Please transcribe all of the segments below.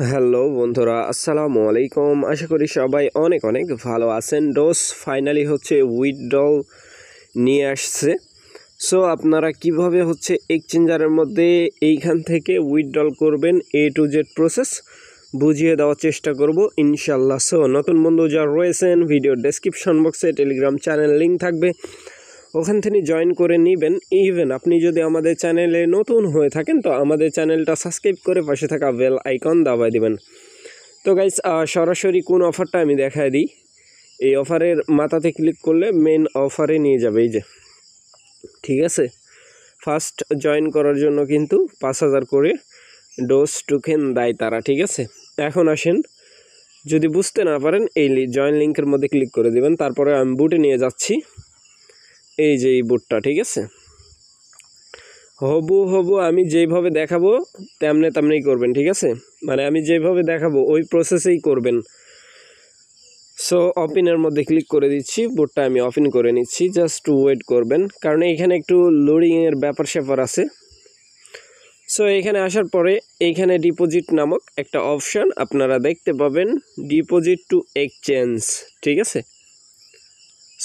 Hello বন্ধুরা, আসসালামু আলাইকুম। আশা করি সবাই অনেক অনেক ভালো আছেন। ডোজ ফাইনালি উইথড্রল নিয়ে আসছে। সো আপনারা কিভাবে এক্সচেঞ্জারের মধ্যে এইখান থেকে উইথড্রল করবেন A to Z প্রসেস বুঝিয়ে দেওয়ার চেষ্টা করব ইনশাল্লাহ। সো নতুন বন্ধু যারা রয়েছেন, ভিডিও ডেসক্রিপশন বক্সে টেলিগ্রাম চ্যানেল লিঙ্ক থাকবে, ওখান থেকে জয়েন করে নেবেন। ইভেন আপনি যদি আমাদের চ্যানেলে নতুন হয়ে থাকেন তো আমাদের চ্যানেলটা সাবস্ক্রাইব করে পাশে থাকা বেল আইকন দাবায় দিবেন। তো গাইস, সরাসরি কোন অফারটা আমি দেখায় দিই। এই অফারের মাথাতে ক্লিক করলে মেন অফারে নিয়ে যাবে। এই যে, ঠিক আছে, ফার্স্ট জয়েন করার জন্য কিন্তু 5000 করে ডোজ টোকেন দেয় তারা, ঠিক আছে। এখন আসেন, যদি বুঝতে না পারেন এই জয়েন লিঙ্কের মধ্যে ক্লিক করে দিবেন। তারপরে আমি বুটে নিয়ে যাচ্ছি। এই যে এই বুটটা, ঠিক আছে, হবু আমি যেইভাবে দেখাবো তেমনি করবেন, ঠিক আছে। মানে আমি যেভাবে দেখাবো ওই প্রসেসেই করবেন। সো ওপেনের মধ্যে ক্লিক করে দিচ্ছি, বুটটা আমি ওপেন করে নিচ্ছি। জাস্ট ওয়েট করবেন, কারণ এইখানে একটু লোডিংয়ের ব্যাপার স্যাপার আছে। সো এখানে আসার পরে এইখানে ডিপোজিট নামক একটা অপশান আপনারা দেখতে পাবেন, ডিপোজিট টু এক্সচেঞ্জ, ঠিক আছে।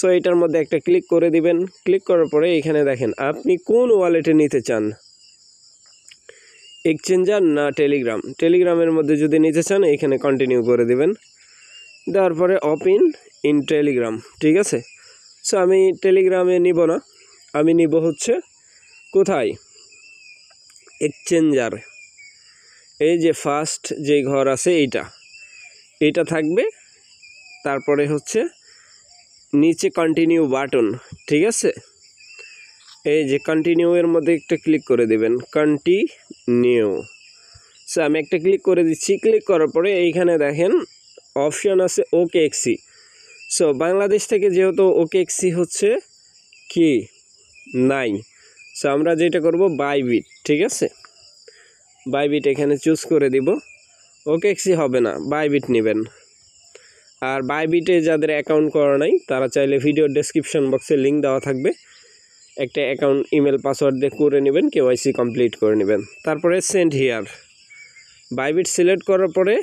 সো এটার মধ্যে একটা ক্লিক করে দিবেন। ক্লিক করার পরে এখানে দেখেন আপনি কোন ওয়ালেটে নিতে চান, এক্সচেঞ্জার না টেলিগ্রামের মধ্যে যদি নিতে চান এখানে কন্টিনিউ করে দিবেন। দেওয়ার পরে ওপেন ইন টেলিগ্রাম, ঠিক আছে। সো আমি টেলিগ্রামে নিব না, আমি নিব কোথায়, এক্সচেঞ্জার। এই যে ফার্স্ট যে ঘর আছে এইটা থাকবে। তারপরে নিচে কন্টিনিউ বাটন, ঠিক আছে। এই যে কন্টিনিউ এর মধ্যে একটা ক্লিক করে দেবেন, কন্টিনিউ। সো আমি একটা ক্লিক করে দিচ্ছি। ক্লিক করার পরে এইখানে দেখেন অপশান আছে OKX। সো বাংলাদেশ থেকে যেহেতু OKX কি নাই, সো আমরা যেটা করব বাইবিট, ঠিক আছে। বাইবিট এখানে চুজ করে দিব। OKX হবে না, বাইবিট নেবেন। আর বাইবিটে যাদের অ্যাকাউন্ট করা নাই তারা চাইলে ভিডিও ডেসক্রিপশন বক্সে লিঙ্ক দেওয়া থাকবে, একটা অ্যাকাউন্ট ইমেল পাসওয়ার্ড দিয়ে করে নেবেন, KYC কমপ্লিট করে নেবেন। তারপরে সেন্ড হিয়ার, বাইবিট সিলেক্ট করার পরে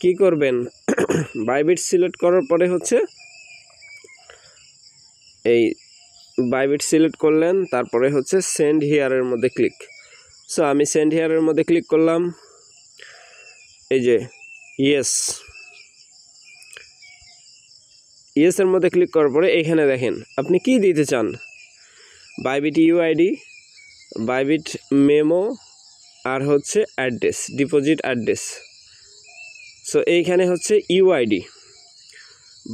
কি করবেন, বাইবিট সিলেক্ট করার পরে এই বাইবিট সিলেক্ট করলেন, তারপরে সেন্ড হিয়ারের মধ্যে ক্লিক। সো আমি সেন্ড হিয়ারের মধ্যে ক্লিক করলাম। এই যে ইয়েসের মধ্যে ক্লিক করার পরে এখানে দেখেন আপনি কি দিতে চান, বাইবিট UID, বাইবিট মেমো, আর অ্যাড্রেস, ডিপোজিট অ্যাড্রেস। সো এইখানে UID,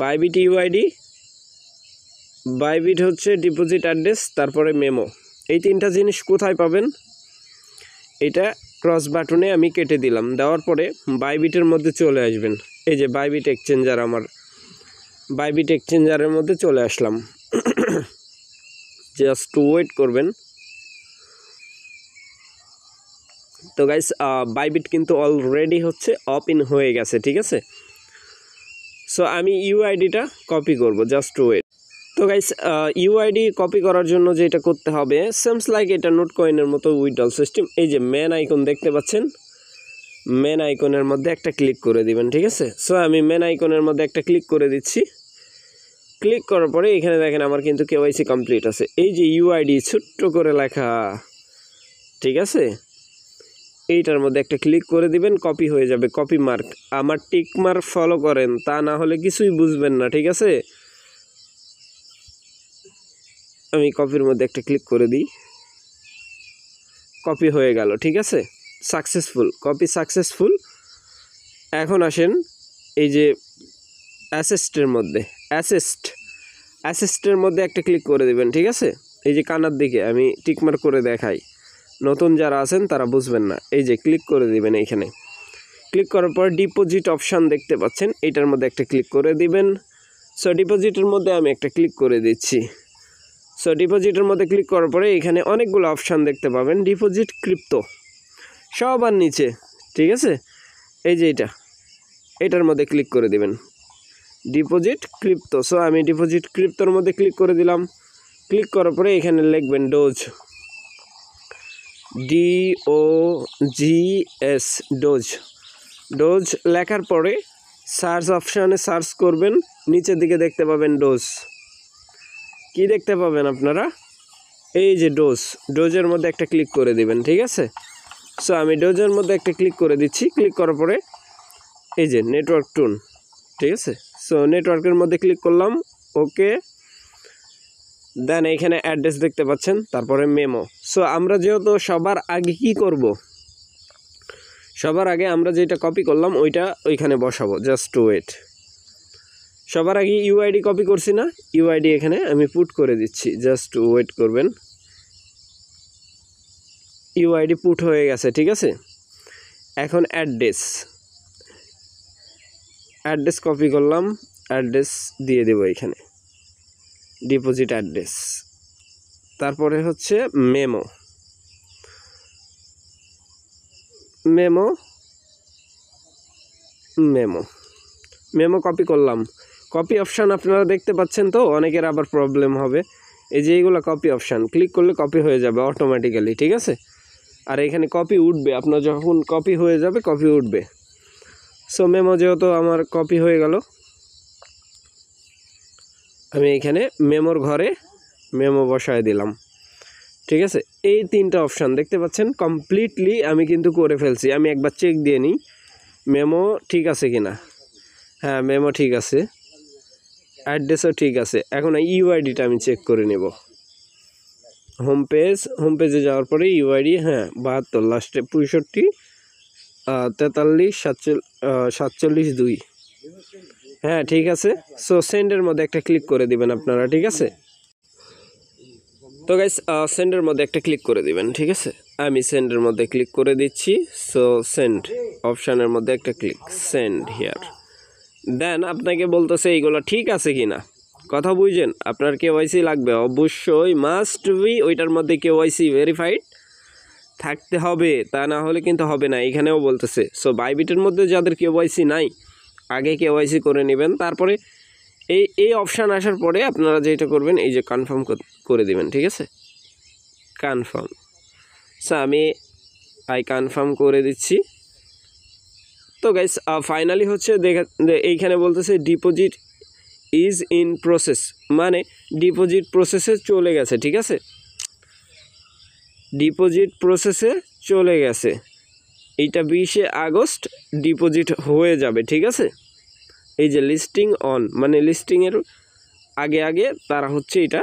Bybit UID, Bybit deposit address, তারপরে মেমো। এই তিনটা জিনিস কোথায় পাবেন, এটা ক্রস বাটনে আমি কেটে দিলাম। দেওয়ার পরে বাইবিটের মধ্যে চলে আসবেন। এই যে বাইবিট এক্সচেঞ্জার, আমার বাইবিট এক্সচেঞ্জারের মধ্যে চলে আসলাম। জাস্ট ওয়েট করবেন। তো গাইস, বাইবিট কিন্তু অলরেডি ওপেন হয়ে গেছে, ঠিক আছে। সো আমি UIDটা কপি করব, জাস্ট ওয়েট। তো গাইস, UID কপি করার জন্য যেটা করতে হবে, সেমস লাইক এটা নোট কয়েনের মতো উইথড্রল সিস্টেম। এই যে মেন আইকন দেখতে পাচ্ছেন, মেন আইকনের মধ্যে একটা ক্লিক করে দিবেন, ঠিক আছে। সো আমি মেন আইকনের মধ্যে একটা ক্লিক করে দিচ্ছি। ক্লিক করার পরে এখানে দেখেন আমার কিন্তু KYC কমপ্লিট আছে। এই যে UID ছোট্ট করে লেখা, ঠিক আছে, এইটার মধ্যে একটা ক্লিক করে দিবেন, কপি হয়ে যাবে। কপি মার্ক, আমার টিক মার্ক ফলো করেন, তা না হলে কিছুই বুঝবেন না, ঠিক আছে। আমি কপির মধ্যে একটা ক্লিক করে দিই, কপি হয়ে গেল, ঠিক আছে, সাকসেসফুল, কপি সাকসেসফুল। এখন আসেন এই যে অ্যাসেস্টের মধ্যে, অ্যাসেস্টের মধ্যে একটা ক্লিক করে দিবেন, ঠিক আছে। এই যে কানার দিকে আমি টিকমার্ক করে দেখাই, নতুন যারা আছেন তারা বুঝবেন না। এই যে ক্লিক করে দিবেন, এইখানে ক্লিক করার পর ডিপোজিট অপশান দেখতে পাচ্ছেন, এইটার মধ্যে একটা ক্লিক করে দিবেন। সো ডিপোজিটের মধ্যে আমি একটা ক্লিক করে দিচ্ছি। সো ডিপোজিটের মধ্যে ক্লিক করার পরে এখানে অনেকগুলো অপশান দেখতে পাবেন, ডিপোজিট ক্রিপ্টো সবার নিচে, ঠিক আছে। এই যে এটার মধ্যে ক্লিক করে দিবেন, ডিপোজিট ক্রিপ্টো। সো আমি ডিপোজিট ক্রিপ্টোর মধ্যে ক্লিক করে দিলাম। ক্লিক করার পরে এখানে লিখবেন ডোজ, DOGS, ডোজ। ডোজ লেখার পরে সার্চ অপশানে সার্চ করবেন, নিচের দিকে দেখতে পাবেন ডোজ। কি দেখতে পাবেন আপনারা? এই যে ডোজের মধ্যে একটা ক্লিক করে দিবেন, ঠিক আছে। সো আমি ডোজের মধ্যে একটা ক্লিক করে দিচ্ছি। ক্লিক করার পরে এই যে নেটওয়ার্ক টুন, ঠিক আছে। সো নেটওয়ার্কের মধ্যে ক্লিক করলাম, ওকে। দেন এখানে অ্যাড্রেস দেখতে পাচ্ছেন, তারপরে মেমো। সো আমরা যেহেতু সবার আগে কি করব, সবার আগে আমরা যেটা কপি করলাম ওইটা ওইখানে বসাবো। Just wait. সবার আগে ইউআইডি কপি করছি না, ইউআইডি এখানে আমি পুট করে দিচ্ছি। জাস্ট ওয়েট করবেন। ইউআইডি পুট হয়ে গেছে, ঠিক আছে। এখন অ্যাড্রেস কপি করলাম, অ্যাড্রেস দিয়ে দেবো এখানে, ডিপোজিট অ্যাড্রেস। তারপরে হচ্ছে মেমো কপি করলাম। কপি অপশান আপনারা দেখতে পাচ্ছেন তো, অনেকের আবার প্রবলেম হবে। এই যে এইগুলো কপি অপশান, ক্লিক করলে কপি হয়ে যাবে অটোমেটিক্যালি, ঠিক আছে। আর এখানে কপি উঠবে, আপনার যখন কপি হয়ে যাবে কপি উঠবে। সো মেমো যেহেতু আমার কপি হয়ে গেল, আমি এখানে মেমোর ঘরে মেমো বসায় দিলাম, ঠিক আছে। এই তিনটা অপশান দেখতে পাচ্ছেন, কমপ্লিটলি আমি কিন্তু করে ফেলছি। আমি একবার চেক দিয়ে নিই মেমো ঠিক আছে কিনা। হ্যাঁ, মেমো ঠিক আছে, অ্যাড্রেসও ঠিক আছে। এখন ইউআইডিটা আমি চেক করে নেব। হোম পেজে যাওয়ার পরে ইউআইডি, হ্যাঁ 72, লাস্টে 65 43 47 2, হ্যাঁ ঠিক আছে। সো সেন্ডের মধ্যে একটা ক্লিক করে দিবেন আপনারা, ঠিক আছে। তো গাইস সেন্ডের মধ্যে একটা ক্লিক করে দিবেন, ঠিক আছে। আমি সেন্ডের মধ্যে ক্লিক করে দিচ্ছি। সো সেন্ড অপশানের মধ্যে একটা ক্লিক, সেন্ড হিয়ার। দেন আপনাকে বলতেছে এইগুলো ঠিক আছে কিনা। কথা বুঝছেন? আপনার কেওয়াইসি লাগবে অবশ্যই, মাস্ট বি। ওইটার মধ্যে কেওয়াইসি ভেরিফাইড থাকতে হবে, তা না হলে কিন্তু হবে না। এখানেও বলতেছে। সো বাইবিটের মধ্যে যাদের কেওয়াইসি নাই, আগে কেওয়াইসি করে নেবেন। তারপরে এই অপশান আসার পরে আপনারা যেটা করবেন, এই যে কনফার্ম করে দিবেন, ঠিক আছে। কনফার্ম। সো আমি কনফার্ম করে দিচ্ছি। তো গাইস ফাইনালি হচ্ছে এইখানে বলতেছে ডিপোজিট ইজ ইন প্রসেস, মানে ডিপোজিট প্রসেসে চলে গেছে, ঠিক আছে। ডিপোজিট প্রসেসে চলে গেছে, এইটা 20 আগস্ট ডিপোজিট হয়ে যাবে, ঠিক আছে। এই যে লিস্টিং অন, মানে লিস্টিংয়ের আগে তারা হচ্ছে এটা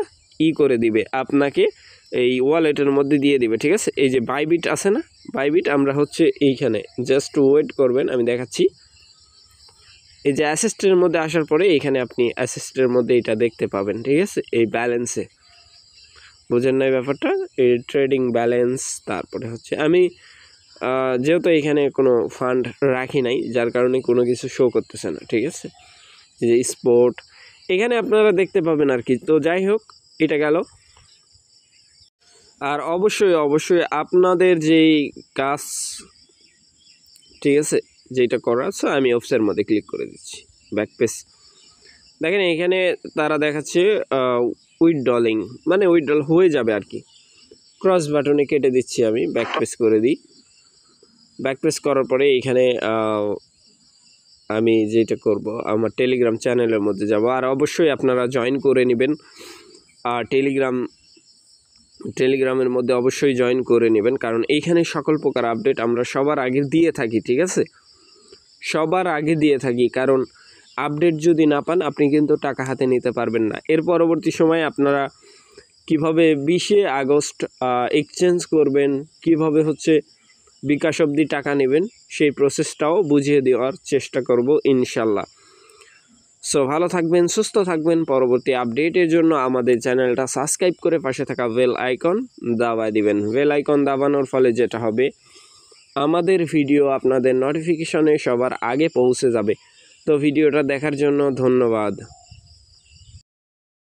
করে দিবে, আপনাকে এই ওয়ালেটের মধ্যে দিয়ে দিবে, ঠিক আছে। এই যে বাইবিট আছে না, বাইবিট আমরা হচ্ছে এইখানে জাস্ট ওয়েট করবেন, আমি দেখাচ্ছি। এই যে অ্যাসিস্টের মধ্যে আসার পরে এখানে আপনি অ্যাসিস্টের মধ্যে এটা দেখতে পাবেন, ঠিক আছে। এই ব্যালেন্সে, বুঝেন না এই ব্যাপারটা, এই ট্রেডিং ব্যালেন্স। তারপরে হচ্ছে আমি যেহেতু এখানে কোনো ফান্ড রাখি নাই, যার কারণে কোনো কিছু শো করতেছে না, ঠিক আছে। এই যে স্পোর্ট এখানে আপনারা দেখতে পাবেন আর কি। তো যাই হোক, এটা গেল। আর অবশ্যই আপনাদের যেই কাজ, ঠিক আছে, যেটা করা আছে, আমি অফিসের মধ্যে ক্লিক করে দিচ্ছি, ব্যাক পেজ। দেখেন এখানে তারা দেখাচ্ছে উইথড্রলিং, মানে উইথড্রল হয়ে যাবে আর কি। ক্রস বাটনে কেটে দিচ্ছি, আমি ব্যাক পেজ করে দিই। ব্যাক পেজ করার পরে এইখানে আমি যেটা করব, আমার টেলিগ্রাম চ্যানেলের মধ্যে যাব। আর অবশ্যই আপনারা জয়েন করে নেবেন, আর টেলিগ্রামের মধ্যে অবশ্যই জয়েন করে নেবেন, কারণ এইখানে সকল প্রকার আপডেট আমরা সবার আগে দিয়ে থাকি, ঠিক আছে। সবার আগে দিয়ে থাকি, কারণ আপডেট যদি না পান আপনি কিন্তু টাকা হাতে নিতে পারবেন না। এর পরবর্তী সময় আপনারা কিভাবে 20 আগস্ট এক্সচেঞ্জ করবেন, কিভাবে হচ্ছে বিকাশ অবধি টাকা নেবেন, সেই প্রসেসটাও বুঝিয়ে দেওয়ার চেষ্টা করব ইনশাল্লাহ। সো ভালো থাকবেন, সুস্থ থাকবেন। পরবর্তী আপডেটের জন্য আমাদের চ্যানেলটা সাবস্ক্রাইব করে পাশে থাকা বেল আইকন দাবায় দিবেন। বেল আইকন দাবানোর ফলে যেটা হবে, আমাদের ভিডিও আপনাদের নোটিফিকেশনে সবার আগে পৌঁছে যাবে। তো ভিডিওটা দেখার জন্য ধন্যবাদ।